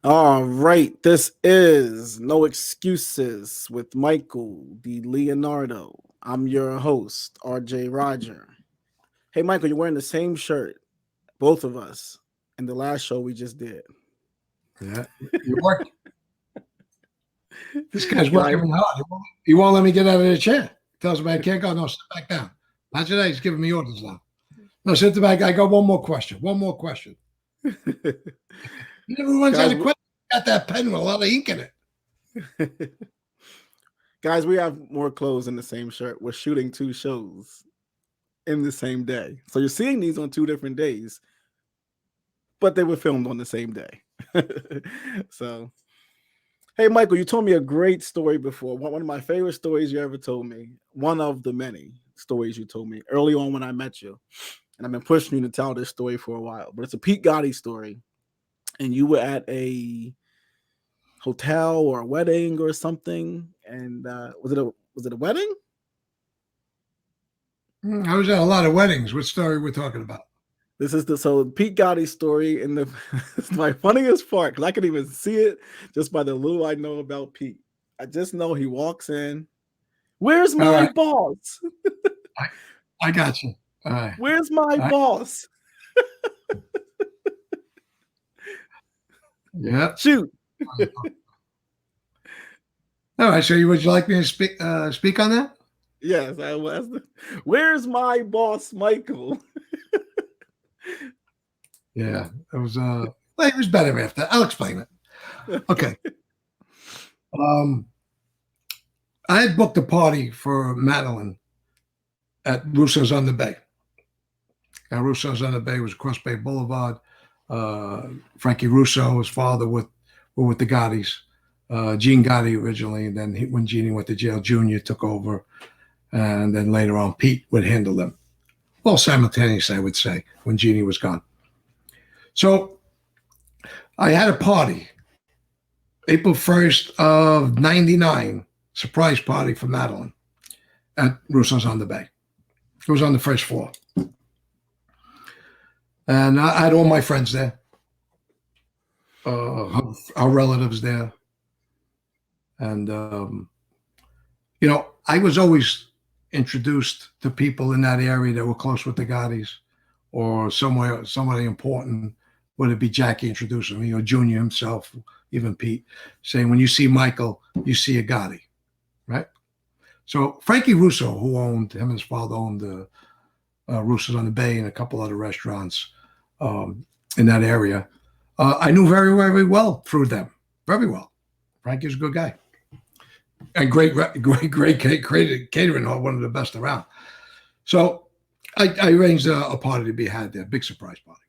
All right, this is No Excuses with Michael DiLeonardo. I'm your host, RJ Roger. Hey, Michael, you're wearing the same shirt, both of us, in the last show we just did. Yeah, you work. This guy's Guys, working me hard. He won't let me get out of the chair. Tells me I can't go. No, sit back down. Not today. He's giving me orders now. No, sit back. I got one more question. One more question. He never runs out guys, of questions. Got that pen with a lot of ink in it. guys, we have more clothes in the same shirt. We're shooting two shows in the same day. So you're seeing these on two different days, but they were filmed on the same day. So, hey, Michael, you told me a great story before. One of my favorite stories you ever told me. One of the many stories you told me early on when I met you. And I've been pushing you to tell this story for a while, but it's a Pete Gotti story. And you were at a hotel or a wedding or something. And was it a wedding? I was at a lot of weddings. What story we're talking about? This is the Pete Gotti story, and it's my funniest part because I can even see it just by the little I know about Pete. I just know he walks in. Where's my boss? I got you. All right. Where's my boss? Yeah. Shoot. All right. So, would you like me to speak on that? Yes, I was. Where's my boss, Michael? Yeah, it was. Well, it was better after. I'll explain it. Okay. I had booked a party for Madeline at Russo's on the Bay. And Russo's on the Bay was Cross Bay Boulevard. Frankie Russo, his father, were with the Gottis. Gene Gotti originally, and then when Gene went to jail, Junior took over, and then later on, Pete would handle them. Well, simultaneously, I would say, when Jeannie was gone. So I had a party, April 1st of 99, surprise party for Madeline at Russo's on the Bay. It was on the first floor. And I had all my friends there, our relatives there. And, I was always introduced to people in that area that were close with the Gottis or somebody important, whether it be Jackie introducing me or Junior himself, even Pete, saying, when you see Michael, you see a Gotti, right? So Frankie Russo, him and his father owned the Russo's on the Bay and a couple other restaurants in that area. I knew very, very well through them, very well. Frankie's a good guy. And great catering, one of the best around. So I arranged a party to be had there, big surprise party.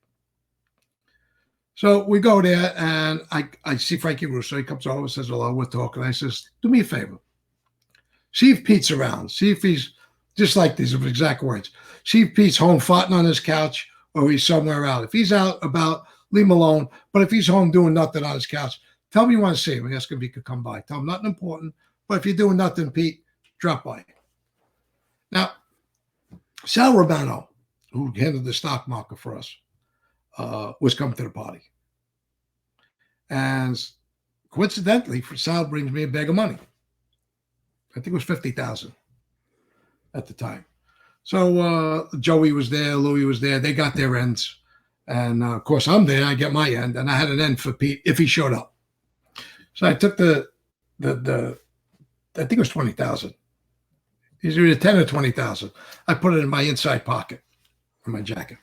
So we go there, and I see Frankie Russo. He comes over, says hello, we're talking. I says, do me a favor. See if Pete's around. See if he's, just like these exact words. See if Pete's home farting on his couch or he's somewhere out. If he's out about, leave him alone. But if he's home doing nothing on his couch, tell me you want to see him. Ask him if he could come by. Tell him nothing important. But if you're doing nothing, Pete, drop by. Now, Sal Romano, who handled the stock market for us, was coming to the party. And coincidentally, Sal brings me a bag of money. I think it was $50,000 at the time. So Joey was there, Louie was there. They got their ends. And, of course, I'm there. I get my end. And I had an end for Pete if he showed up. So I took the I think it was 20,000. He's either 10 or 20,000. I put it in my inside pocket, in my jacket.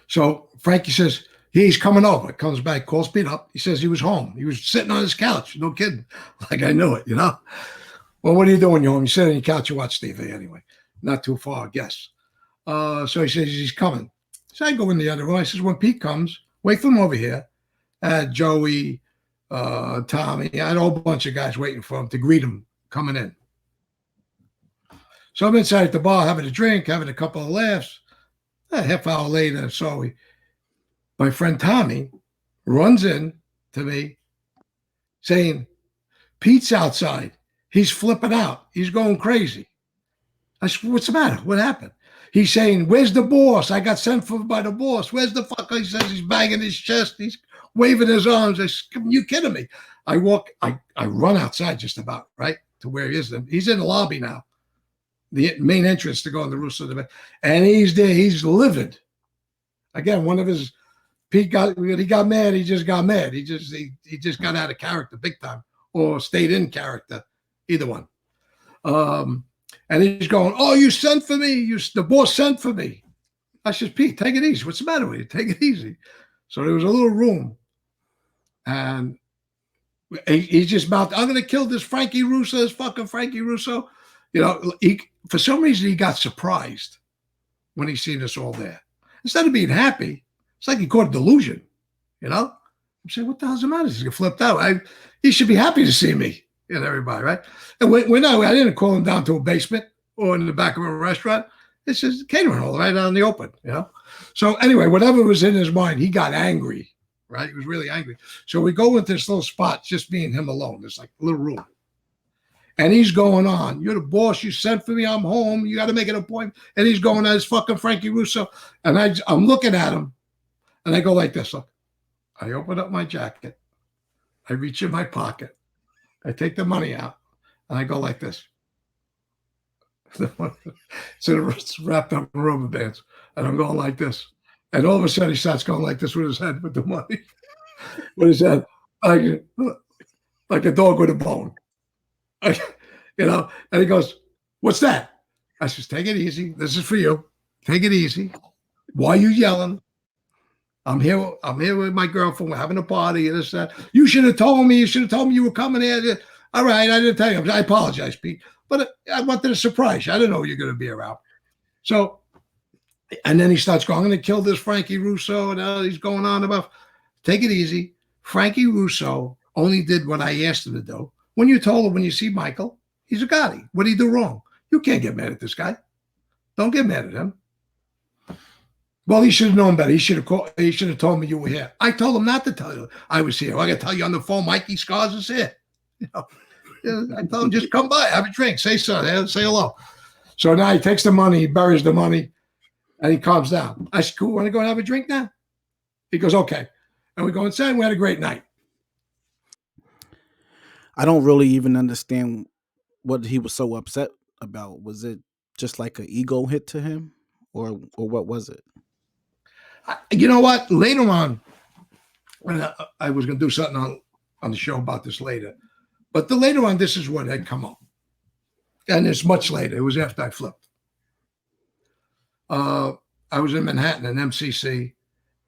So Frankie says, he's coming over. Comes back, calls Pete up. He says he was home. He was sitting on his couch. No kidding. Like I knew it, Well, what are you doing? You're home. You sit on your couch, you watch TV anyway. Not too far, I guess. So he says he's coming. So I go in the other room. I says, when Pete comes, wait for him over here. Joey, Tommy, I had a whole bunch of guys waiting for him to greet him coming in. So I'm inside at the bar having a drink, having a couple of laughs. A half hour later, my friend Tommy runs in to me saying, Pete's outside. He's flipping out. He's going crazy. I said, what's the matter? What happened? He's saying, where's the boss? I got sent for by the boss. Where's the fuck? He says he's banging his chest. He's waving his arms. I said, you kidding me? I run outside just about, right, to where he is. He's in the lobby now, the main entrance to go in the Russo debate. And he's there. He's livid. Again, one of his, Pete he got mad. He just got mad. He just got out of character big time, or stayed in character, either one. And he's going, oh, you sent for me. The boss sent for me. I said, Pete, take it easy. What's the matter with you? Take it easy. So there was a little room. And he's just about, I'm going to kill this Frankie Russo, this fucking Frankie Russo. You know, for some reason, he got surprised when he seen us all there. Instead of being happy, it's like he caught a delusion, you know? I'm saying, what the hell's the matter? He's flipped out. He should be happy to see me and everybody, right? And I didn't call him down to a basement or in the back of a restaurant. It's just catering hall right out in the open, you know? So anyway, whatever was in his mind, he got angry, right? He was really angry. So we go into this little spot, just me and him alone. There's like a little room. And he's going on, you're the boss, you sent for me, I'm home, you got to make an appointment. And he's going on his fucking Frankie Russo. And I'm looking at him, and I go like this. Look, I open up my jacket. I reach in my pocket. I take the money out, and I go like this. So it's wrapped up in rubber bands, and I'm going like this. And all of a sudden, he starts going like this with his head, with the money. With his head, like a dog with a bone. You know, and he goes, what's that? I says, take it easy. This is for you. Take it easy. Why are you yelling? I'm here with my girlfriend. We're having a party and this, that. You should have told me. You should have told me you were coming here. All right, I didn't tell you. I apologize, Pete. But I wanted to surprise you. I didn't know you're going to be around. So, and then he starts going, I'm going to kill this Frankie Russo. And he's going on about, take it easy. Frankie Russo only did what I asked him to do. When you told him, when you see Michael, he's a Gotti. What did he do wrong? You can't get mad at this guy. Don't get mad at him. Well, he should have known better. He should have told me you were here. I told him not to tell you I was here. I got to tell you on the phone, Mikey Scars is here. You know, I told him, just come by, have a drink, say something, say hello. So now he takes the money, he buries the money, and he calms down. I said, cool, want to go and have a drink now? He goes, okay. And we go inside, and we had a great night. I don't really even understand what he was so upset about. Was it just like an ego hit to him, or what was it? You know what? Later on, I was going to do something on the show about this later. But later on, this is what had come up. And it's much later. It was after I flipped. I was in Manhattan, in MCC,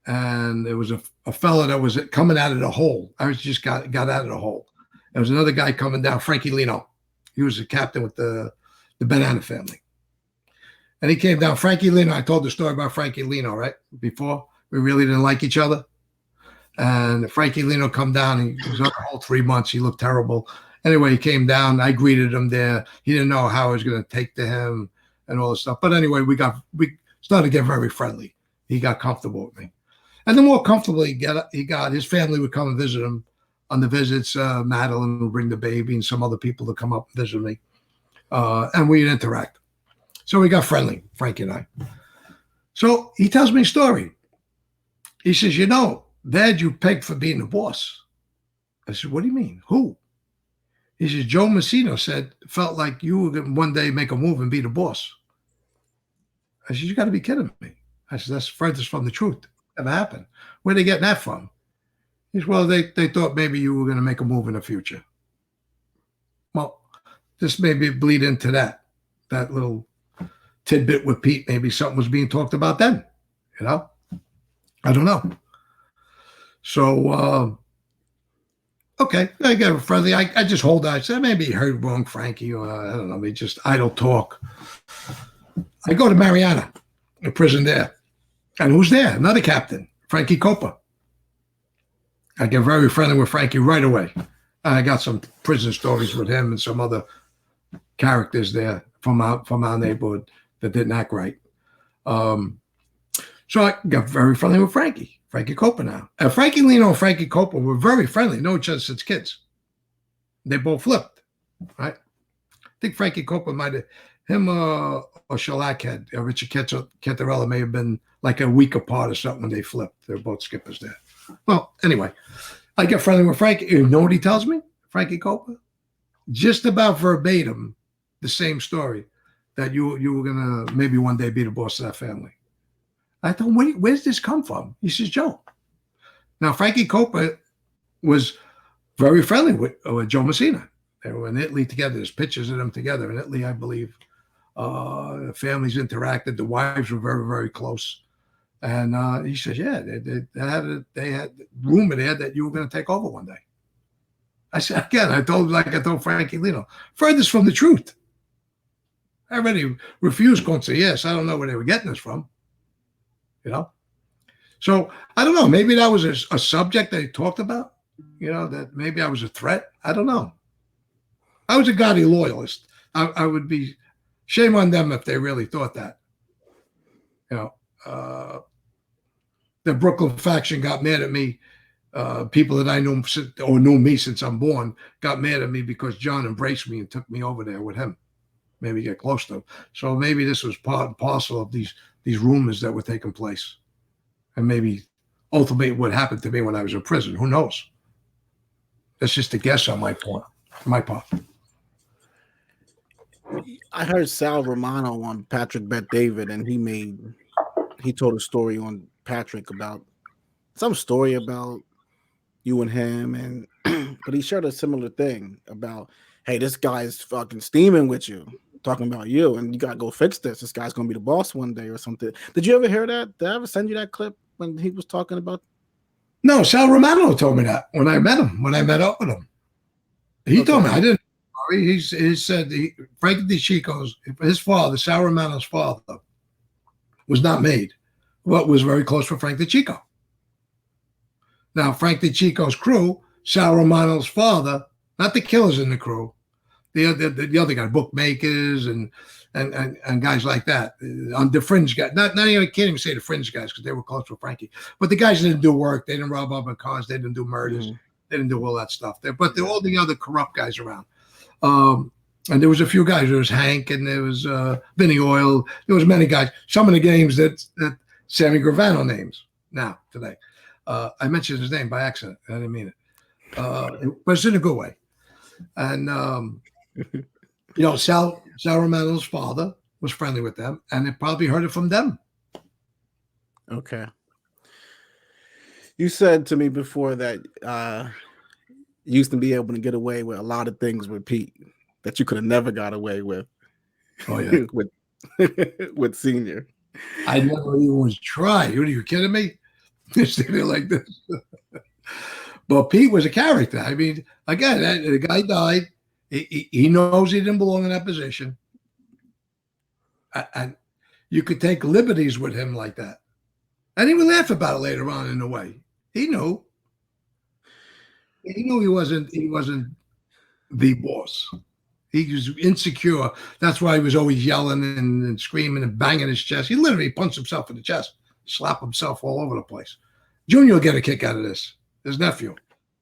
and there was a fella that was coming out of the hole. I just got out of the hole. There was another guy coming down, Frankie Leno. He was the captain with the Banana Family. And he came down. Frankie Leno, I told the story about Frankie Leno, right? Before, we really didn't like each other. And Frankie Leno come down. He was on the whole 3 months. He looked terrible. Anyway, he came down. I greeted him there. He didn't know how I was going to take to him and all this stuff. But anyway, we started to get very friendly. He got comfortable with me. And the more comfortable he got, his family would come and visit him on the visits. Madeline would bring the baby and some other people to come up and visit me. And we'd interact. So we got friendly, Frankie and I. So he tells me a story. He says, you know, Dad, you pegged for being the boss. I said, what do you mean? Who? He says, Joe Messino felt like you were going to one day make a move and be the boss. I said, you got to be kidding me. I said, that's furthest from the truth. Never happened. Where are they getting that from? He said, well, they thought maybe you were going to make a move in the future. Well, this maybe bleed into that little tidbit with Pete. Maybe something was being talked about then, you know? I don't know. So, okay, I get friendly. I just hold out. I said, maybe he heard wrong, Frankie, or I don't know, maybe just idle talk. I go to Mariana, the prison there. And who's there? Another captain, Frankie Copa. I get very friendly with Frankie right away. I got some prison stories with him and some other characters there from our neighborhood that didn't act right. So I got very friendly with Frankie Copa now. And Frankie Leno and Frankie Copa were very friendly, know each other since kids. They both flipped, right? I think Frankie Copa might have, him or Shellac had, Richard Cantarella may have been like a week apart or something when they flipped. They're both skippers there. Well, anyway, I get friendly with Frankie. You know what he tells me? Frankie Copa? Just about verbatim, the same story, that you were going to maybe one day be the boss of that family. I thought, where's this come from? He says, Joe. Now, Frankie Copa was very friendly with Joe Messina. They were in Italy together. There's pictures of them together in Italy, I believe. The families interacted. The wives were very, very close. And he says, yeah, they had rumor there that you were going to take over one day. I said, again, I told Frankie Leno, furthest from the truth. I already refused going to say yes. I don't know where they were getting this from. So I don't know. Maybe that was a subject they talked about, that maybe I was a threat. I don't know. I was a Gotti loyalist. I would be shame on them if they really thought that. The Brooklyn faction got mad at me. People that I knew or knew me since I'm born got mad at me because John embraced me and took me over there with him. Maybe get close to him. So maybe this was part and parcel of these rumors that were taking place. And maybe ultimately what happened to me when I was in prison. Who knows? That's just a guess on my part. I heard Sal Romano on Patrick Bet David, and he told a story on Patrick about some story about you and him, and but he shared a similar thing about, hey, this guy's fucking steaming with you, talking about you, and you gotta go fix this. This guy's gonna be the boss one day or something. Did you ever hear that? Did I ever send you that clip when he was talking about? No, Sal Romano told me that when I met him, when I met up with him. He told me. I didn't. He said Frank DiCicco's, his father, Sal Romano's father, was not made, but was very close with Frank DiCicco. Now, Frank DiCicco's crew, Sal Romano's father, not the killers in the crew, the other guy, bookmakers and guys like that, on the fringe guys. Not even, I can't even say the fringe guys because they were close with Frankie. But the guys didn't do work. They didn't rob other cars. They didn't do murders. Mm-hmm. They didn't do all that stuff there. But all the other corrupt guys around. And there was a few guys. There was Hank and there was Vinny Oil. There was many guys. Some of the names that Sammy Gravano names now today. I mentioned his name by accident. I didn't mean it. But it's in a good way. And Sal Romano's father was friendly with them, and they probably heard it from them. Okay. You said to me before that you used to be able to get away with a lot of things with Pete that you could have never got away with. Oh yeah, with Senior. I never even was trying. Are you kidding me? Standing like this. But Pete was a character. I mean, again, the guy died. He knows he didn't belong in that position. And you could take liberties with him like that. And he would laugh about it later on in a way. He knew. He knew he wasn't the boss. He was insecure. That's why he was always yelling and screaming and banging his chest. He literally punched himself in the chest, slapped himself all over the place. Junior will get a kick out of this. His nephew.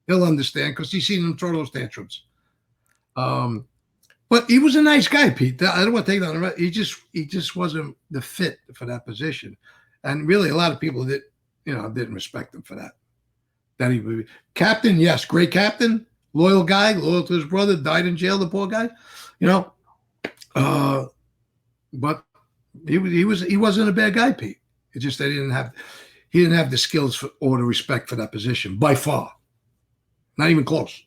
He'll understand because he's seen him throw those tantrums. But he was a nice guy, Pete. I don't want to take that on the right. He just wasn't the fit for that position. And really a lot of people didn't respect him for that. That he would be captain, yes, great captain, loyal guy, loyal to his brother, died in jail, the poor guy. But he wasn't a bad guy, Pete. It's just that he didn't have the skills or the respect for that position by far. Not even close.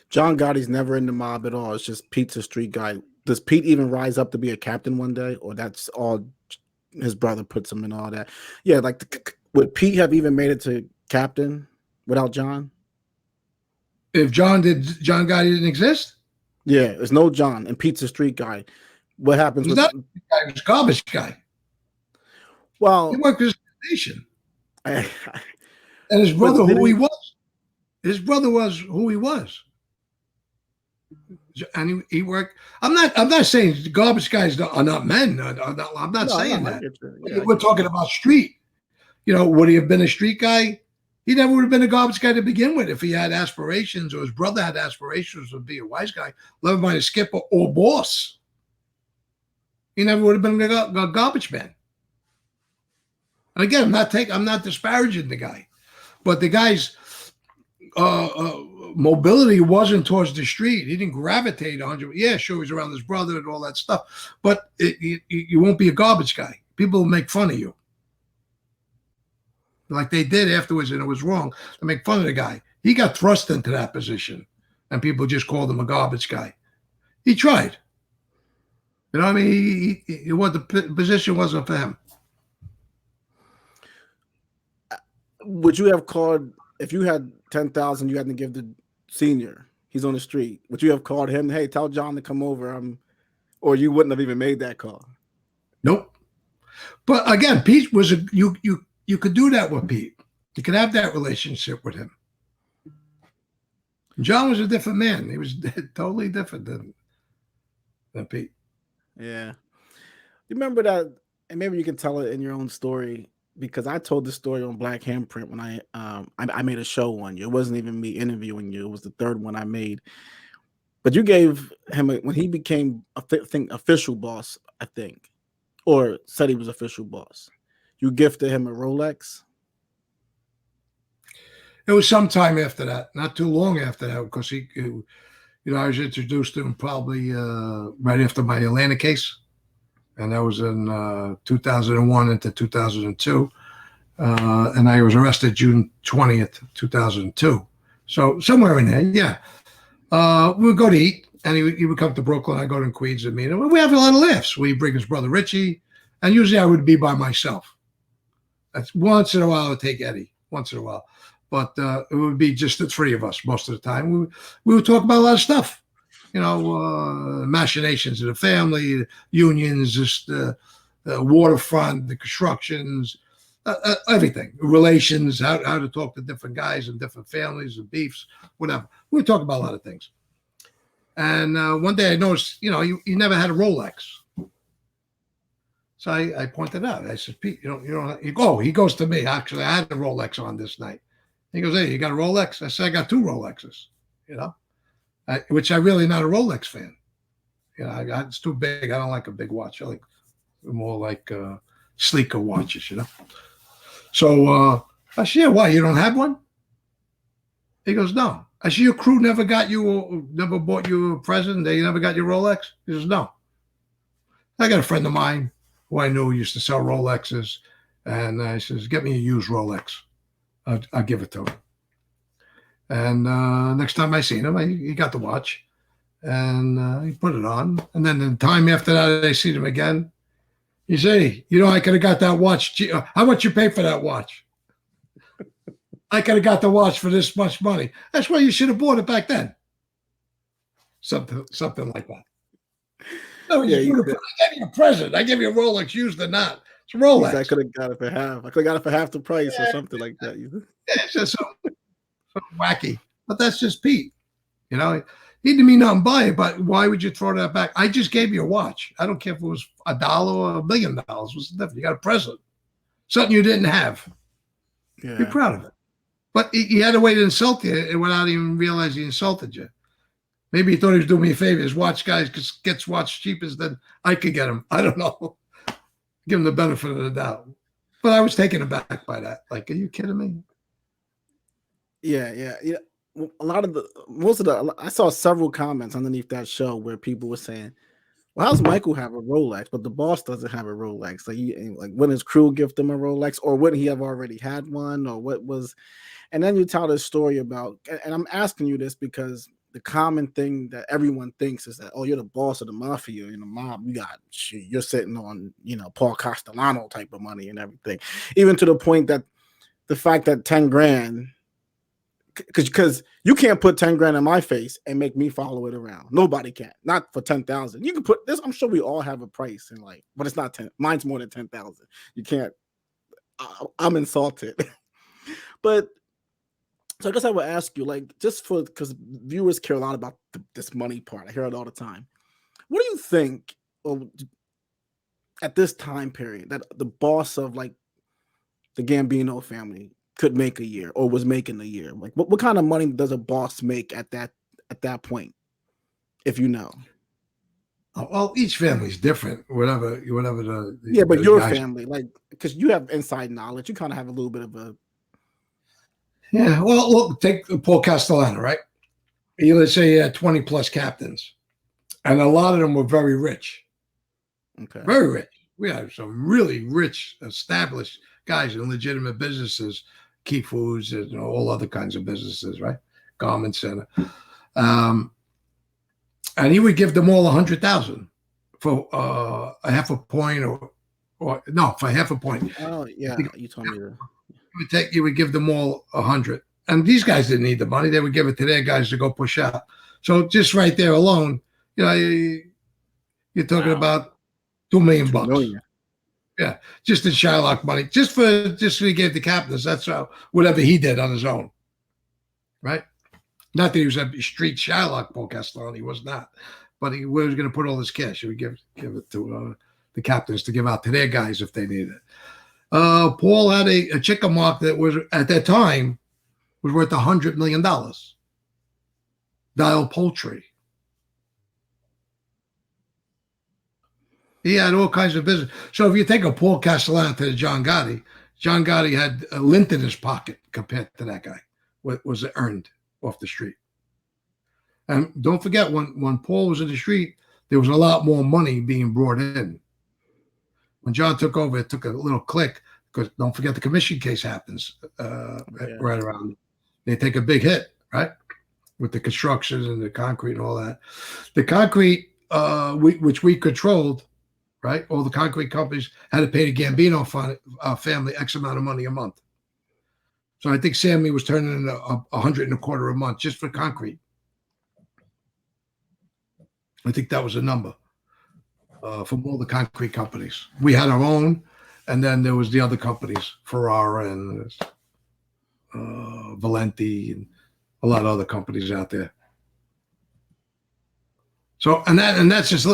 John Gotti's never in the mob at all. It's just Pete's a street guy. Does Pete even rise up to be a captain one day, or that's all his brother puts him in all that? Yeah, would Pete have even made it to captain without John? If John Gotti didn't exist? Yeah, there's no John, and Pete's a street guy. What happens with that guy? He was a garbage guy. Well, he worked his nation. And his brother, who he was. His brother was who he was. And he worked. I'm not saying garbage guys are not men. I'm not saying that. Yeah, we're talking about street. Would he have been a street guy? He never would have been a garbage guy to begin with if he had aspirations, or his brother had aspirations to be a wise guy, never mind a skipper or boss. He never would have been a garbage man. And again, I'm not disparaging the guy, but the guy's mobility wasn't towards the street. He didn't gravitate 100. Yeah, sure, he's around his brother and all that stuff, but you won't be a garbage guy. People will make fun of you, like they did afterwards, and it was wrong to make fun of the guy. He got thrust into that position, and people just called him a garbage guy. He tried. You know what I mean? The position wasn't for him. Would you have called, if you had 10,000 you had to give the senior, he's on the street, would you have called him, hey, tell John to come over? Or you wouldn't have even made that call? Nope. But again, Pete was you could do that with Pete. You could have that relationship with him. John was a different man. He was totally different than Pete. Yeah. You remember that, and maybe you can tell it in your own story, because I told the story on Black Handprint when I made a show on you. It wasn't even me interviewing you. It was the third one I made. But you gave him, when he became, official boss, I think, or said he was official boss, you gifted him a Rolex. It was sometime after that, not too long after that, because I was introduced to him probably right after my Atlanta case, and that was in 2001 into 2002, and I was arrested June 20th, 2002. So somewhere in there, yeah. We would go to eat, and he would come to Brooklyn. I go to Queens and meet him. We have a lot of laughs. We bring his brother Richie, and usually I would be by myself. That's once in a while I would take Eddie, once in a while. But it would be just the three of us most of the time. We would talk about a lot of stuff, machinations of the family, unions, just the waterfront, the constructions, everything, relations, how to talk to different guys and different families and beefs, whatever. We would talk about a lot of things. And one day I noticed, he never had a Rolex. So I pointed out. I said, Pete, he goes to me. Actually, I had a Rolex on this night. He goes, hey, you got a Rolex? I said, I got two Rolexes, which I'm really not a Rolex fan. It's too big. I don't like a big watch. I like more like sleeker watches, So I said, yeah, why? You don't have one? He goes, no. I said, your crew never bought you a present? They never got your Rolex? He says, no. I got a friend of mine who I knew used to sell Rolexes. And I says, get me a used Rolex. I'll give it to him. And next time I seen him, he got the watch. And he put it on. And then the time after that, I see him again. He said, hey, I could have got that watch. How much you pay for that watch? I could have got the watch for this much money. That's why you should have bought it back then. Something like that. No, I gave you a present. I gave you a Rolex, used or not. It's a Rolex. I could have got it for half. I could have got it for half the price or something like that. Yeah, it's just so wacky. But that's just Pete. He didn't mean nothing by it, but why would you throw that back? I just gave you a watch. I don't care if it was $1 or $1 million. What's the difference? You got a present. Something you didn't have. Yeah. You're proud of it. But he had a way to insult you without even realizing he insulted you. Maybe he thought he was doing me a favor. His watch guy gets watch cheapest than I could get him. I don't know. Give him the benefit of the doubt. But I was taken aback by that. Like, are you kidding me? Yeah. I saw several comments underneath that show where people were saying, well, how's Michael have a Rolex, but the boss doesn't have a Rolex? Like wouldn't his crew gift him a Rolex, or wouldn't he have already had one, or what was? And then you tell this story about, and I'm asking you this because the common thing that everyone thinks is that, oh, you're the boss of the mafia in the mob. You're sitting on, Paul Castellano type of money and everything. Even to the point that the fact that 10 grand, because you can't put 10 grand in my face and make me follow it around. Nobody can. Not for 10,000. You can put this. I'm sure we all have a price in life, but it's not 10. Mine's more than 10,000. You can't. I'm insulted. But so I guess I would ask you, because viewers care a lot about this money part. I hear it all the time. What do you think, at this time period, that the boss of the Gambino family could make a year or was making a year? Like, what kind of money does a boss make at that point, if you know? Well, each family's different. Whatever Yeah, but the your guys. family, like, because you have inside knowledge, you kind of have a little bit of a Yeah. Well, look, take Paul Castellano, right? Let's say he had 20 plus captains, and a lot of them were very rich, okay. very rich. We have some really rich, established guys in legitimate businesses, Key Foods, and all other kinds of businesses, right? Garment Center. Um, and he would give them all 100,000 for a half a point, or no, for half a point. Oh I yeah, think you told me to. you would give them all 100, and these guys didn't need the money; they would give it to their guys to go push out. So just right there alone, you're talking Wow, about $2 million. 2 million. Yeah, just in Shylock money, just for he gave the captains. That's how whatever he did on his own, right? Not that he was a street Shylock, Paul Castellano. He was not, but he was going to put all his cash. He would give it to the captains to give out to their guys if they needed it. Paul had a chicken mark that was at that time was worth $100 million. Dial Poultry. He had all kinds of business. So if you take a Paul Castellano to John Gotti had a lint in his pocket compared to that guy. What was earned off the street. And don't forget, when Paul was in the street, there was a lot more money being brought in. When John took over, it took a little click because don't forget the commission case happens right around. They take a big hit, right? With the construction and the concrete and all that. The concrete, which we controlled, right? All the concrete companies had to pay the Gambino family X amount of money a month. So I think Sammy was turning in $125 a month just for concrete. I think that was a number from all the concrete companies. We had our own, and then there was the other companies, Ferrara and Valenti, and a lot of other companies out there. So, and that's just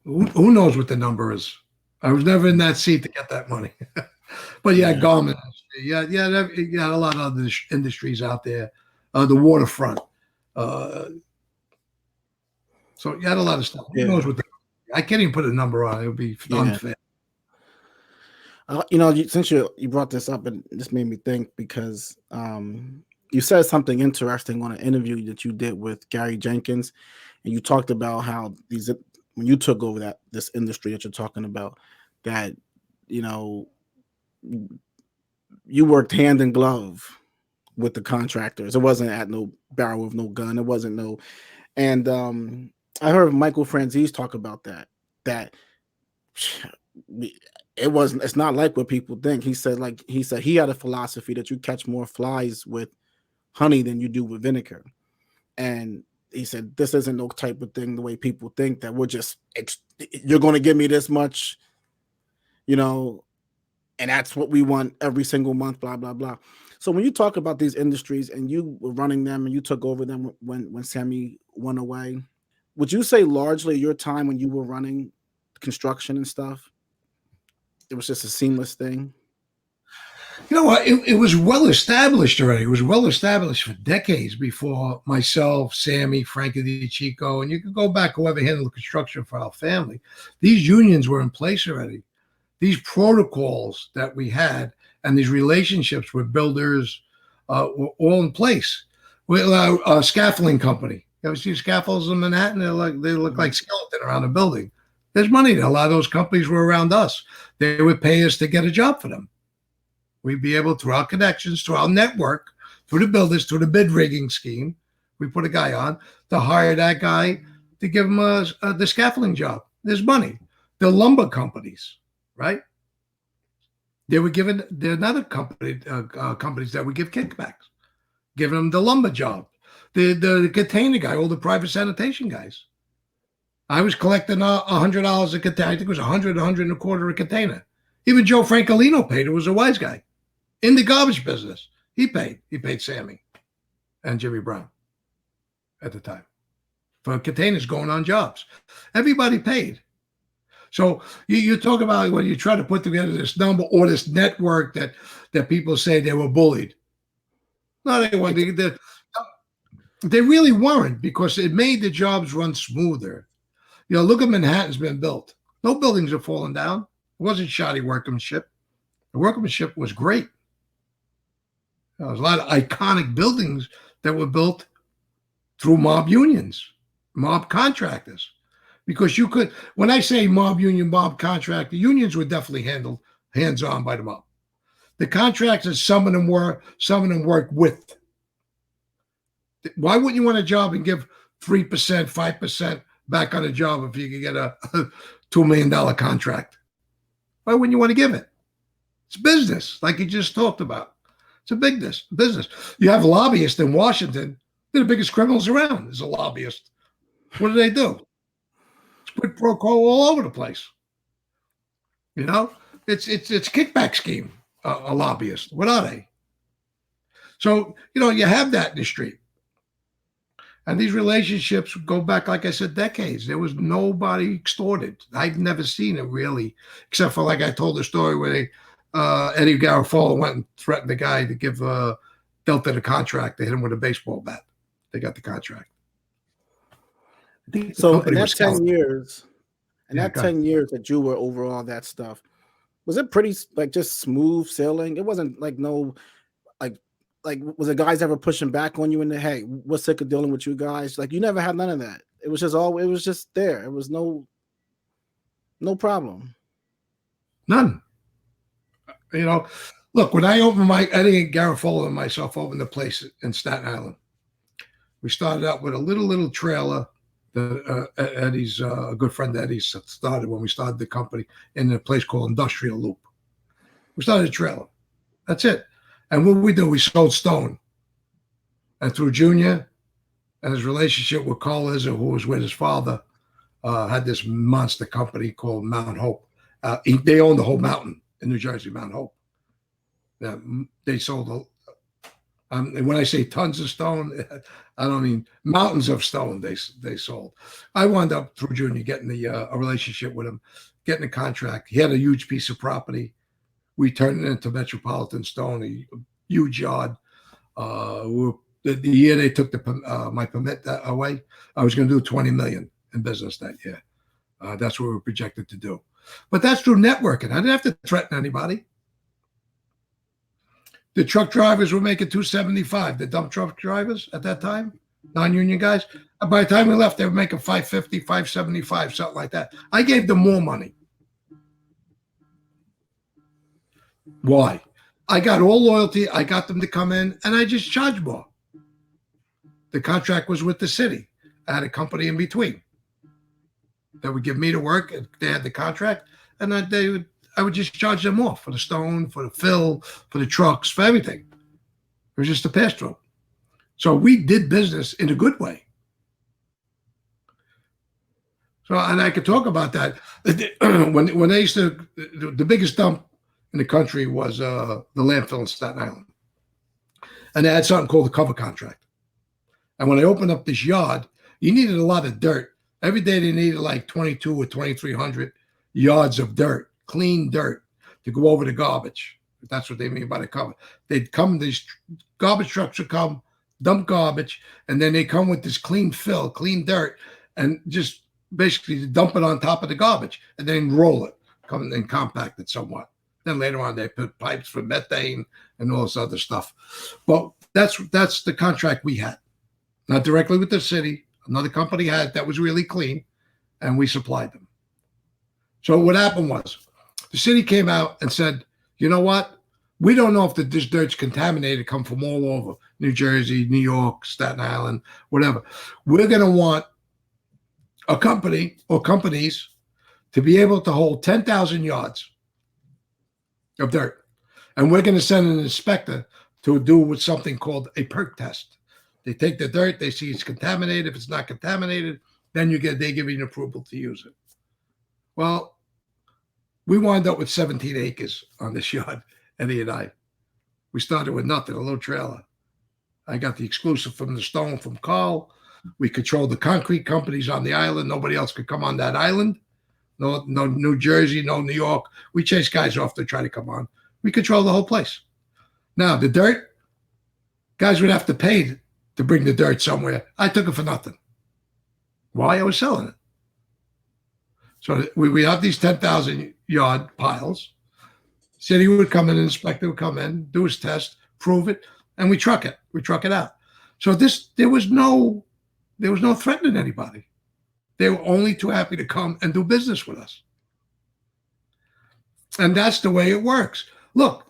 who knows what the number is. I was never in that seat to get that money. But you had garment industry, you had a lot of other industries out there, the waterfront. So you had a lot of stuff. Who knows what I can't even put a number on it. It would be unfair. Since you brought this up, and this made me think because you said something interesting on an interview that you did with Gary Jenkins, and you talked about how when you took over this industry that you're talking about, that you worked hand in glove with the contractors. It wasn't at no barrel with no gun. It wasn't no, and I heard Michael Franzese talk about that it's not like what people think. He said he had a philosophy that you catch more flies with honey than you do with vinegar. And he said, this isn't no type of thing the way people think that you're going to give me this much, and that's what we want every single month, blah, blah, blah. So when you talk about these industries and you were running them and you took over them when Sammy went away, would you say largely your time when you were running construction and stuff, it was just a seamless thing? You know what? It was well established already. It was well established for decades before myself, Sammy, Frankie DiChico, and you can go back whoever handled the construction for our family. These unions were in place already. These protocols that we had and these relationships with builders were all in place. A scaffolding company. You ever see scaffolds in Manhattan? They look like skeleton around a building. There's money there. A lot of those companies were around us. They would pay us to get a job for them. We'd be able, through our connections, through our network, through the builders, through the bid rigging scheme, we put a guy on to hire that guy to give him the scaffolding job. There's money. The lumber companies, right? They were given, there are another companies that would give kickbacks, giving them the lumber job. The container guy, all the private sanitation guys. I was collecting $100 a container. I think it was $100 a container. Even Joe Frankie Leno paid. It was a wise guy in the garbage business. He paid. He paid Sammy and Jimmy Brown at the time for containers going on jobs. Everybody paid. So you talk about when you try to put together this number or this network that people say they were bullied. No, they weren't. They really weren't, because it made the jobs run smoother. You know, look at Manhattan's been built. No buildings are falling down. It wasn't shoddy workmanship. The workmanship was great. There was a lot of iconic buildings that were built through mob unions, mob contractors. Because you could, when I say mob union, mob contractor, unions were definitely handled hands-on by the mob. The contractors, some of them worked with. Why wouldn't you want a job and give 3%, 5% back on a job if you could get a $2 million contract? Why wouldn't you want to give it? It's business, like you just talked about. It's a big business. You have lobbyists in Washington. They're the biggest criminals around. There's a lobbyist. What do? It's quid pro quo all over the place. You know, it's kickback scheme. A lobbyist. What are they? So, you know, you have that in the street. And these relationships go back, like I said, decades. There was nobody extorted. I've never seen it really, except for, like I told the story where Eddie Garafola went and threatened the guy to give Delta the contract. They hit him with a baseball bat. They got the contract. So in that 10 years, that 10 years that you were over all that stuff, was it pretty like just smooth sailing? It wasn't like no, like was the guys ever pushing back on you in the, hey, we're sick of dealing with you guys? Like you never had none of that. It was just there. It was no problem. None. You know, look, when I opened Eddie Garafola and myself opened the place in Staten Island, we started out with a little trailer that Eddie's a good friend Eddie's started when we started the company in a place called Industrial Loop. We started a trailer. That's it. And what we do, we sold stone. And through Junior and his relationship with Carl Izzo, who was with his father, had this monster company called Mount Hope. They owned the whole mountain in New Jersey, Mount Hope. They sold, and when I say tons of stone, I don't mean mountains of stone they sold. I wound up through Junior getting a relationship with him, getting a contract. He had a huge piece of property. We turned it into Metropolitan Stone, a huge yard. The year they took my permit away, I was going to do $20 million in business that year. That's what we were projected to do. But that's through networking. I didn't have to threaten anybody. The truck drivers were making $275. The dump truck drivers at that time, non-union guys. By the time we left, they were making $550, $575, something like that. I gave them more money. Why? I got all loyalty. I got them to come in, and I just charged more. The contract was with the city. I had a company in between that would give me the work. And they had the contract, and I would just charge them more for the stone, for the fill, for the trucks, for everything. It was just a pass-through. So we did business in a good way. So, and I could talk about that. When they used to, the biggest dump in the country was the landfill in Staten Island. And they had something called the cover contract. And when I opened up this yard, you needed a lot of dirt. Every day they needed like 22 or 2,300 yards of dirt, clean dirt, to go over the garbage. That's what they mean by the cover. They'd come, these garbage trucks would come, dump garbage, and then they come with this clean fill, clean dirt, and just basically dump it on top of the garbage and then roll it, come and compact it somewhat. Then later on, they put pipes for methane and all this other stuff. But that's the contract we had. Not directly with the city. Another company had that was really clean, and we supplied them. So what happened was the city came out and said, you know what? We don't know if this dirt's contaminated, come from all over, New Jersey, New York, Staten Island, whatever. We're going to want a company or companies to be able to hold 10,000 yards of dirt. And we're going to send an inspector to do with something called a perk test. They take the dirt, they see it's contaminated. If it's not contaminated, then they give you an approval to use it. Well, we wound up with 17 acres on this yard, Eddie and I. We started with nothing, a little trailer. I got the exclusive from the stone from Carl. We controlled the concrete companies on the island. Nobody else could come on that island. No New Jersey, no New York. We chased guys off to try to come on. We controlled the whole place. Now, the dirt, guys would have to pay to bring the dirt somewhere. I took it for nothing. Why? I was selling it. So we have these 10,000 yard piles. City would come in, inspector would come in, do his test, prove it, and we truck it. We truck it out. So there was no threatening anybody. They were only too happy to come and do business with us. And that's the way it works. Look,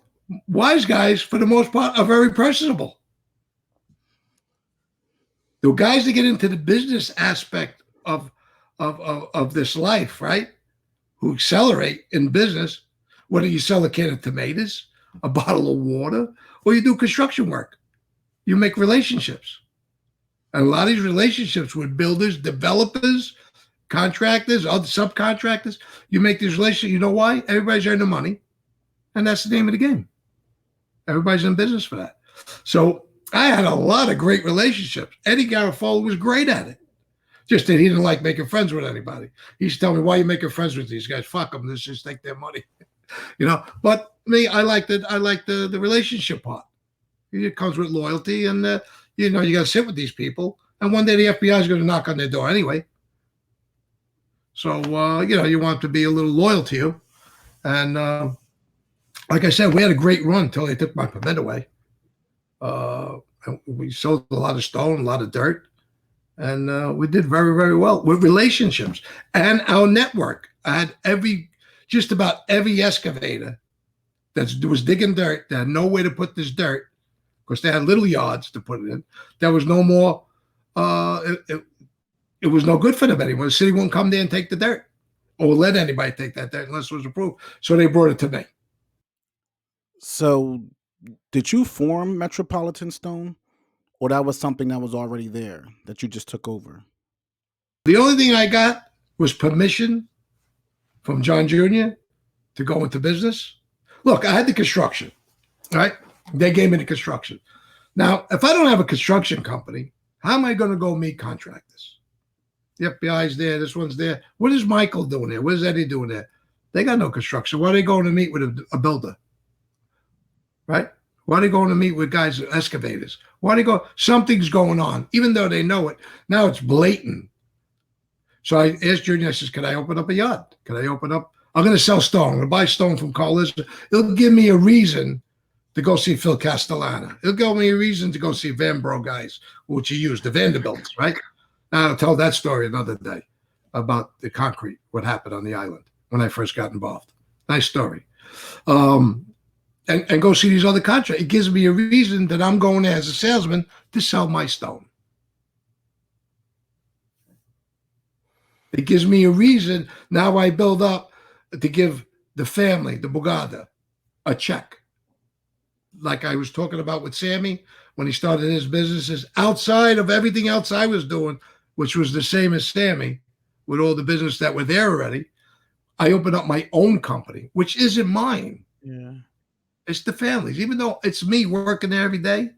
wise guys, for the most part, are very personable. The guys that get into the business aspect of this life, right, who accelerate in business, whether you sell a can of tomatoes, a bottle of water, or you do construction work, you make relationships. And a lot of these relationships with builders, developers, contractors, other subcontractors, you make these relationships. You know why? Everybody's earning money. And that's the name of the game. Everybody's in business for that. So I had a lot of great relationships. Eddie Garafola was great at it. Just that he didn't like making friends with anybody. He used to tell me, why are you making friends with these guys? Fuck them. Let's just take their money. But me, I like the relationship part. It comes with loyalty, and you got to sit with these people. And one day the FBI is going to knock on their door anyway. So you want to be a little loyal to you. And like I said, we had a great run until they took my permit away. We sold a lot of stone, a lot of dirt, and we did very, very well with relationships and our network. I had just about every excavator that was digging dirt, that had no way to put this dirt, because they had little yards to put it in. There was no more, it was no good for them anymore. The city wouldn't come there and take the dirt or let anybody take that dirt unless it was approved. So they brought it to me. So did you form Metropolitan Stone, or that was something that was already there that you just took over? The only thing I got was permission from John Jr. to go into business. Look, I had the construction, right? They gave me the construction. Now, if I don't have a construction company, how am I going to go meet contractors? The FBI's there, this one's there. What is Michael doing there? What is Eddie doing there? They got no construction. Why are they going to meet with a builder? Right? Why are they going to meet with guys, excavators? Why are they go? Something's going on, even though they know it. Now it's blatant. So I asked Junior, I says, can I open up a yard? Can I open up? I'm going to sell stone. I'm going to buy stone from Carl Lizard. It'll give me a reason to go see Phil Castellana. It'll give me a reason to go see Van Bro guys, which he used, the Vanderbilts, right? Now I'll tell that story another day about the concrete, what happened on the island when I first got involved. Nice story. And go see these other contractors. It gives me a reason that I'm going there as a salesman to sell my stone. It gives me a reason. Now I build up to give the family, the Bugada, a check. Like I was talking about with Sammy when he started his businesses, outside of everything else I was doing, which was the same as Sammy, with all the business that were there already. I opened up my own company, which isn't mine. Yeah. It's the families. Even though it's me working there every day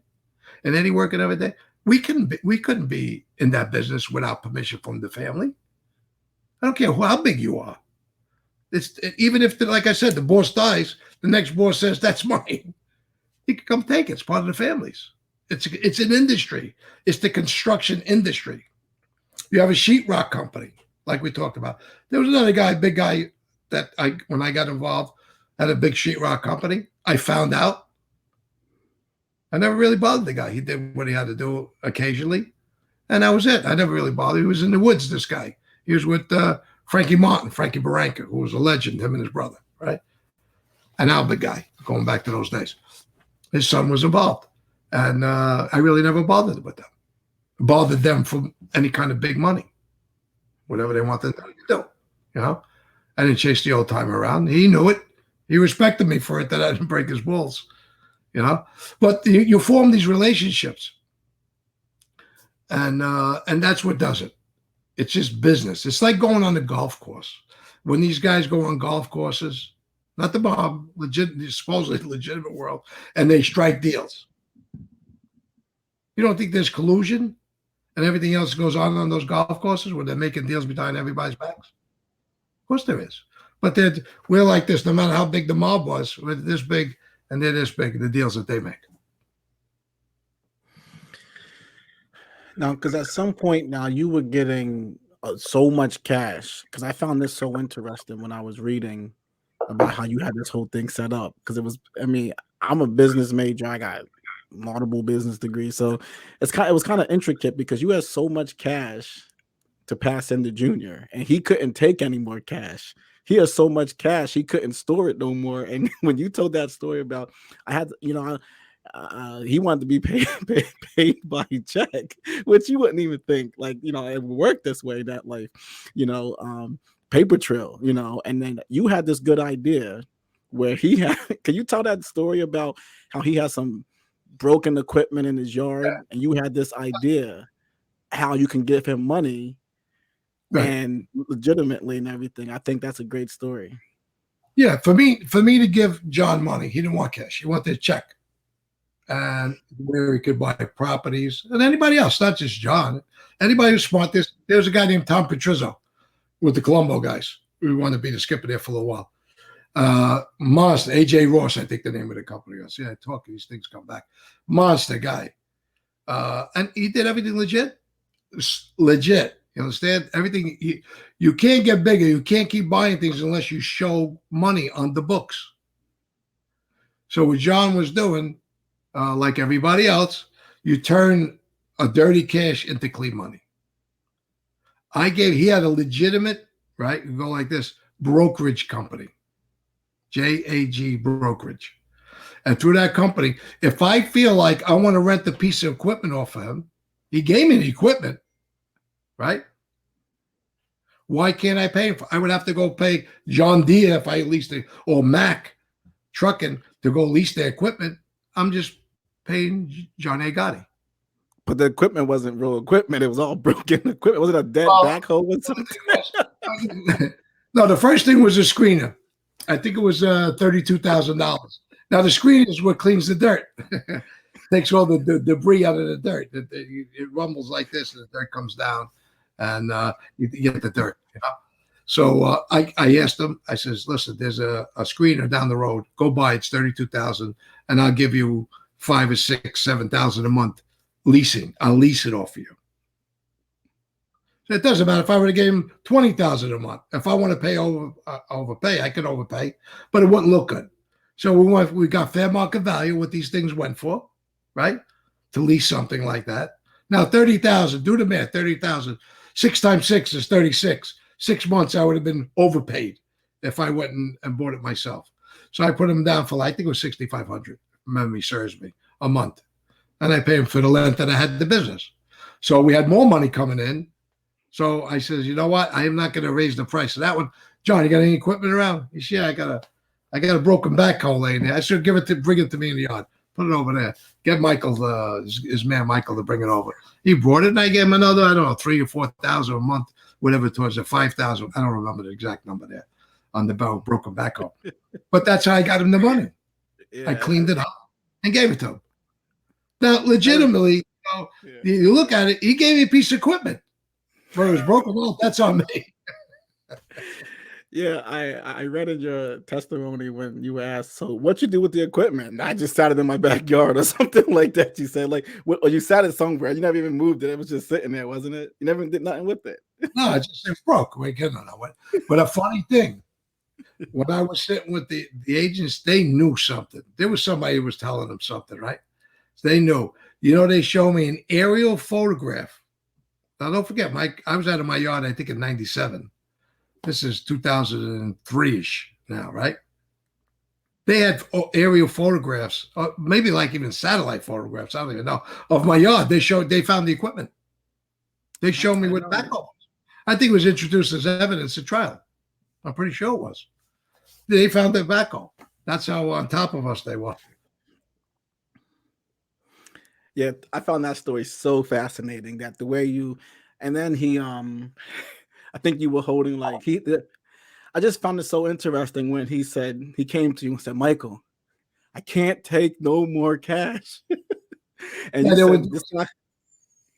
and Eddie working every day, we couldn't be in that business without permission from the family. I don't care how big you are. Even if, like I said, the boss dies, the next boss says, that's mine. He can come take it. It's part of the families. It's an industry. It's the construction industry. You have a sheetrock company, like we talked about. There was another guy, big guy, that when I got involved, had a big sheetrock company. I found out. I never really bothered the guy. He did what he had to do occasionally, and that was it. I never really bothered. He was in the woods, this guy. He was with Frankie Barranca, who was a legend, him and his brother, right? An Albert guy, going back to those days. His son was involved, and I really never bothered with them. Bothered them for any kind of big money, whatever they wanted to do, I didn't chase the old timer around. He knew it. He respected me for it, that I didn't break his balls, But you form these relationships, and that's what does it. It's just business. It's like going on a golf course. When these guys go on golf courses, not the mob, supposedly legitimate world, and they strike deals. You don't think there's collusion and everything else goes on those golf courses where they're making deals behind everybody's backs? Of course there is. But we're like this, no matter how big the mob was, we're this big and they're this big, the deals that they make. Now, because at some point now you were getting so much cash, because I found this so interesting when I was reading about how you had this whole thing set up. Because it was, I mean, I'm a business major. I got multiple business degrees, so it was kind of intricate because you had so much cash to pass into Junior, and he couldn't take any more cash. He has so much cash he couldn't store it no more. And when you told that story about, I had, he wanted to be paid by check, which you wouldn't even think like, it would work this way, that life, paper trail, and then you had this good idea where he had. Can you tell that story about how he had some broken equipment in his yard, and you had this idea how you can give him money, right, and legitimately and everything? I think that's a great story. Yeah, for me to give John money, he didn't want cash. He wanted a check, and where he could buy properties, and anybody else, not just John. Anybody who's smart. There's a guy named Tom Petrizzo with the Colombo guys. We wanted to be the skipper there for a little while. Monster, AJ Ross, I think the name of the company was. Yeah, I talk, these things come back. Monster guy. And he did everything legit. Legit. You understand? Everything. You can't get bigger. You can't keep buying things unless you show money on the books. So what John was doing, like everybody else, you turn a dirty cash into clean money. He had a legitimate, right? You go like this, brokerage company. JAG Brokerage. And through that company, if I feel like I want to rent a piece of equipment off of him, he gave me the equipment, right? Why can't I pay him? I would have to go pay John Deere if I leased it, or Mac Trucking to go lease their equipment. I'm just paying John A. Gotti. But the equipment wasn't real equipment. It was all broken equipment. Was it a dead backhoe or something? No, the first thing was a screener. I think it was $32,000. Now the screener is what cleans the dirt. Takes all the debris out of the dirt. It rumbles like this, and the dirt comes down, and you get the dirt. So I asked him. I says, "Listen, there's a screener down the road. Go buy it. It's $32,000, and I'll give you $5,000 or $6,000, $7,000 a month leasing. I'll lease it off of you." It doesn't matter if I were to give him $20,000 a month. If I want to overpay, I could overpay, but it wouldn't look good. So we got fair market value, what these things went for, right? To lease something like that. Now $30,000, do the math, $30,000. 6 times 6 is 36. 6 months I would have been overpaid if I went and bought it myself. So I put him down for, I think it was $6,500, memory serves me, a month. And I pay him for the length that I had the business. So we had more money coming in. So I says, you know what? I am not going to raise the price of that one. John, you got any equipment around? He said, yeah, I got a broken backhoe laying there. I should bring it to me in the yard. Put it over there. Get Michael, his man Michael, to bring it over. He brought it, and I gave him another, I don't know, $3,000 or $4,000 a month, whatever it was, $5,000. I don't remember the exact number there on the broken backhoe. But that's how I got him the money. Yeah. I cleaned it up and gave it to him. Now, legitimately, you look at it, he gave me a piece of equipment. Where it was broken, well, that's on me. Yeah, I read in your testimony when you asked, so what you do with the equipment? And I just sat it in my backyard or something like that. You said, like, or you sat it somewhere. You never even moved it. It was just sitting there, wasn't it? You never did nothing with it. No, it just broke. But a funny thing, when I was sitting with the agents, they knew something. There was somebody who was telling them something, right? So they knew. They showed me an aerial photograph. Now, don't forget, Mike, I was out of my yard, I think, in 97. This is 2003-ish now, right? They had aerial photographs, maybe like even satellite photographs, I don't even know, of my yard. They found the equipment. They showed me what backhoe was. I think it was introduced as evidence at trial. I'm pretty sure it was. They found the backhoe. That's how on top of us they were. Yeah, I found that story so fascinating, that the way you, and then he, I think you were holding I just found it so interesting when he came to you and said, Michael, I can't take no more cash. And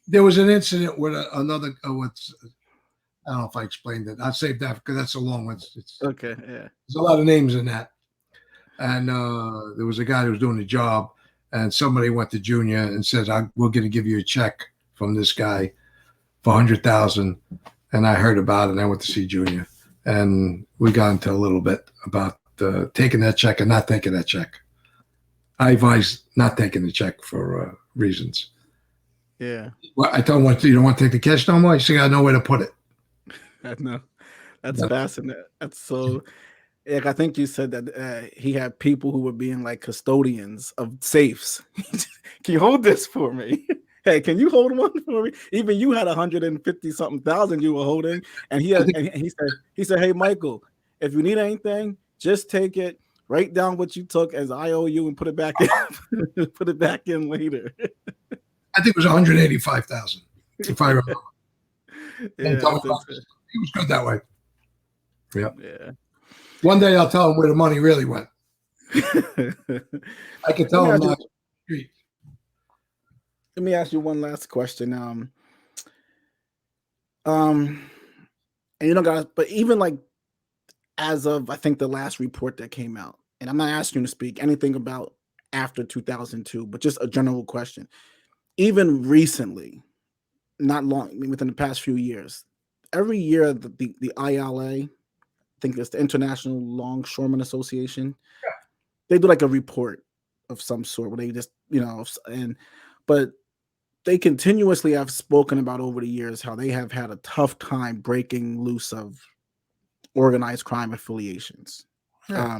there was an incident with another, I don't know if I explained it. I'll save that because that's a long one. Okay, yeah. There's a lot of names in that. And there was a guy who was doing a job, and somebody went to Junior and said, we're going to give you a check from this guy for $100,000 and I heard about it, and I went to see Junior, and we got into a little bit about taking that check and not taking that check. I advise not taking the check for reasons. Yeah. Well, I told him, you don't want to take the cash no more? He said, I got nowhere to put it. I know. That's fascinating. That's so. Like, I think you said that he had people who were being like custodians of safes. Can you hold this for me? Hey, can you hold one for me? Even you had 150 something thousand you were holding, and he said, hey Michael, if you need anything, just take it. Write down what you took as IOU and put it back in. Put it back in later. I think it was 185,000, if I remember. Yeah, he was good that way. Yep. Yeah. One day I'll tell him where the money really went. I can tell him that. Let me ask you one last question. And you know, guys, but even like as of I think the last report that came out, and I'm not asking you to speak anything about after 2002, but just a general question. Even recently, not long, I mean, within the past few years, every year the ILA, I think it's the International Longshoremen Association, they do like a report of some sort where they just, you know, but they continuously have spoken about over the years how they have had a tough time breaking loose of organized crime affiliations. Yeah.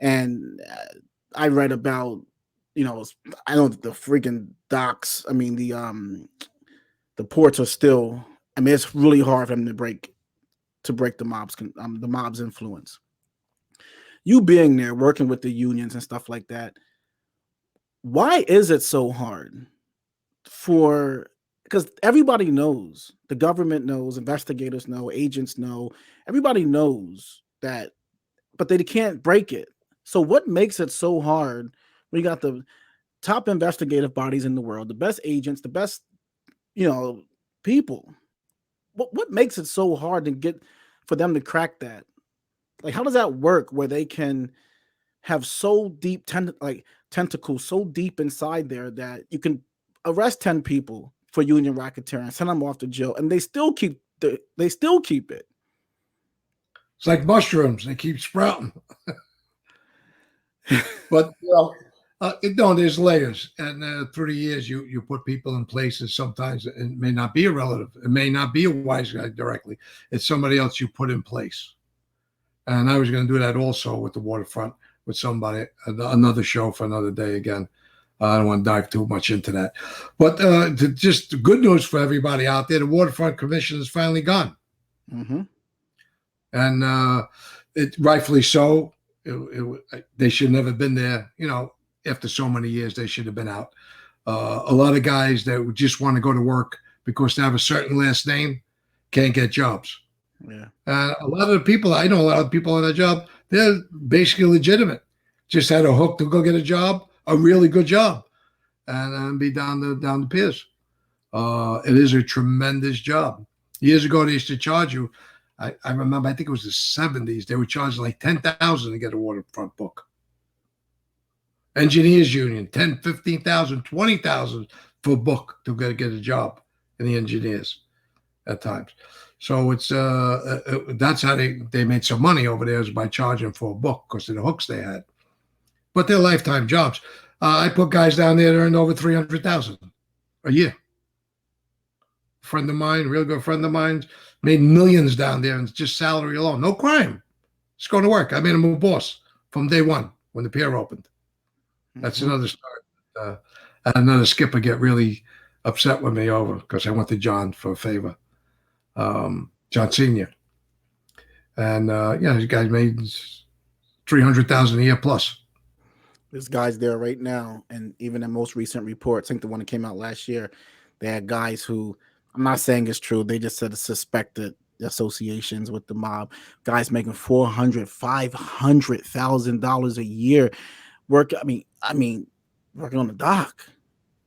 And I read about, you know, I know the freaking docks. I mean, the ports are still. I mean, it's really hard for them to break the mob's influence. You being there, working with the unions and stuff like that. Why is it so hard because everybody knows, the government knows, investigators know, agents know, everybody knows that, but they can't break it. So what makes it so hard when you got the top investigative bodies in the world, the best agents, the best, you know, people? What makes it so hard to get for them to crack that? Like, how does that work where they can have so deep tentacles so deep inside there that you can arrest 10 people for union racketeering, send them off to jail, and they still keep it. It's like mushrooms; they keep sprouting. But you know, there's layers, and through the years, you put people in places. Sometimes it may not be a relative, it may not be a wise guy directly. It's somebody else you put in place. And I was going to do that also with the waterfront with somebody. Another show for another day again. I don't want to dive too much into that. But just good news for everybody out there. The Waterfront Commission is finally gone. Mm-hmm. And it rightfully so. They should never have been there. You know, after so many years, they should have been out. A lot of guys that just want to go to work because they have a certain last name can't get jobs. Yeah. A lot of the people, I know a lot of people on that job, they're basically legitimate. Just had a hook to go get a job, a really good job, and be down the piers. It is a tremendous job. Years ago, they used to charge you. I remember, I think it was the 70s. They were charging like $10,000 to get a waterfront book. Engineers union, $10,000, $15,000, $20,000 for a book to get a job in the engineers at times. So it's that's how they made some money over there, is by charging for a book because of the hooks they had. But they're lifetime jobs. I put guys down there that earned over $300,000 a year. A friend of mine, real good friend of mine, made millions down there in just salary alone. No crime. Just going to work. I made him a boss from day one when the pier opened. That's another story. I had another skipper get really upset with me over because I went to John for a favor. John Senior, and these guys made $300,000 a year plus. There's guys there right now, and even in most recent reports, I think the one that came out last year, they had guys who, I'm not saying it's true, they just said suspected associations with the mob. Guys making $400,000, $500,000 a year. Working on the dock,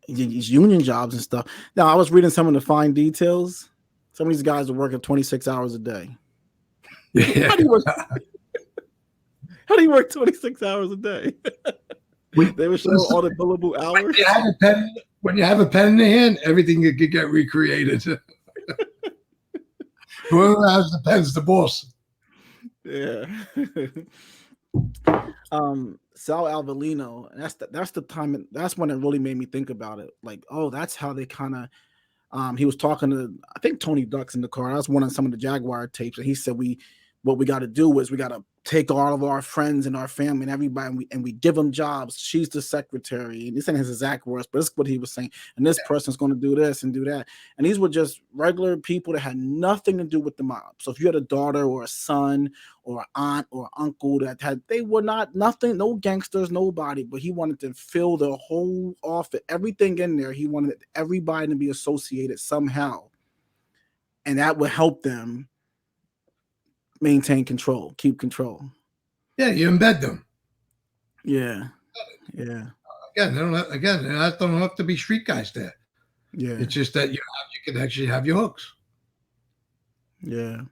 these union jobs and stuff. Now, I was reading some of the fine details. Some of these guys are working 26 hours a day. Yeah. How do you work 26 hours a day? They were showing all the billable hours. When you have a pen, when you have a pen in the hand, everything could get recreated. Whoever has the pen's the boss. Yeah. Sal Alvalino, and that's the time, that's when it really made me think about it. Like, oh, that's how they kind of he was talking to, I think, Tony Ducks in the car. I was one of some of the Jaguar tapes, and he said what we got to do is we got to take all of our friends and our family and everybody, and we give them jobs. She's the secretary, and this ain't his exact words, but it's what he was saying. And this person's going to do this and do that. And these were just regular people that had nothing to do with the mob. So if you had a daughter or a son or an aunt or uncle they were not nothing, no gangsters, nobody, but he wanted to fill the whole office, everything in there. He wanted everybody to be associated somehow, and that would help them maintain control, keep control. Yeah, you embed them. Yeah. Again, they don't have to be street guys there. Yeah. It's just that you can actually have your hooks. Yeah.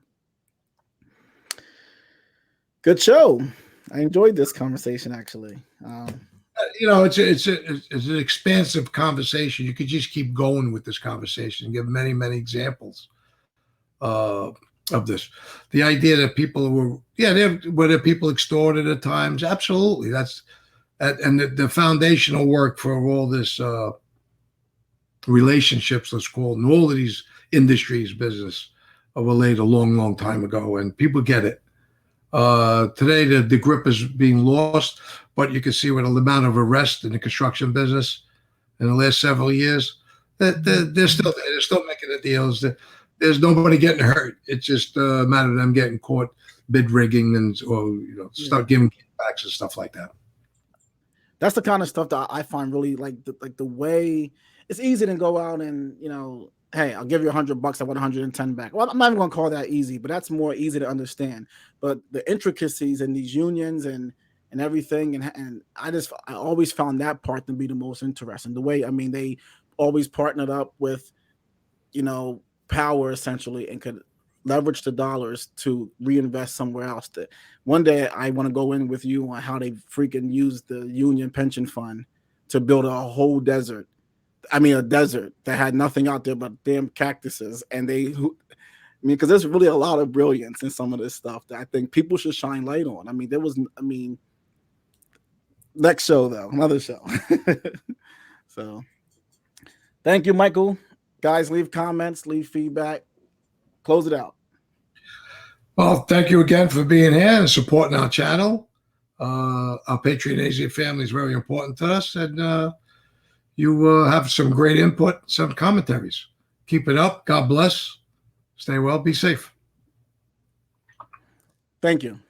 Good show. I enjoyed this conversation, actually. It's an expansive conversation. You could just keep going with this conversation and give many, many examples of this. The idea that people were people extorted at times. Absolutely. And the foundational work for all this relationships, let's call it, and all of these industries, business, were laid a long, long time ago, and people get it. Today, the grip is being lost, but you can see with the amount of arrests in the construction business in the last several years, that they're still making the deals. There's nobody getting hurt. It's just a matter of them getting caught bid rigging start giving kickbacks and stuff like that. That's the kind of stuff that I find really like the way it's easy to go out and, hey, I'll give you $100. I want 110 back. Well, I'm not even going to call that easy, but that's more easy to understand. But the intricacies in these unions and everything, and I always found that part to be the most interesting. The way, they always partnered up with, power essentially, and could leverage the dollars to reinvest somewhere else. One day I want to go in with you on how they freaking used the union pension fund to build a whole desert. A desert that had nothing out there but damn cactuses. And because there's really a lot of brilliance in some of this stuff that I think people should shine light on. Next show though, another show. So thank you, Michael. Guys, leave comments, leave feedback. Close it out. Well, thank you again for being here and supporting our channel. Our Patreon family is very important to us, and you have some great input, some commentaries. Keep it up. God bless. Stay well. Be safe. Thank you.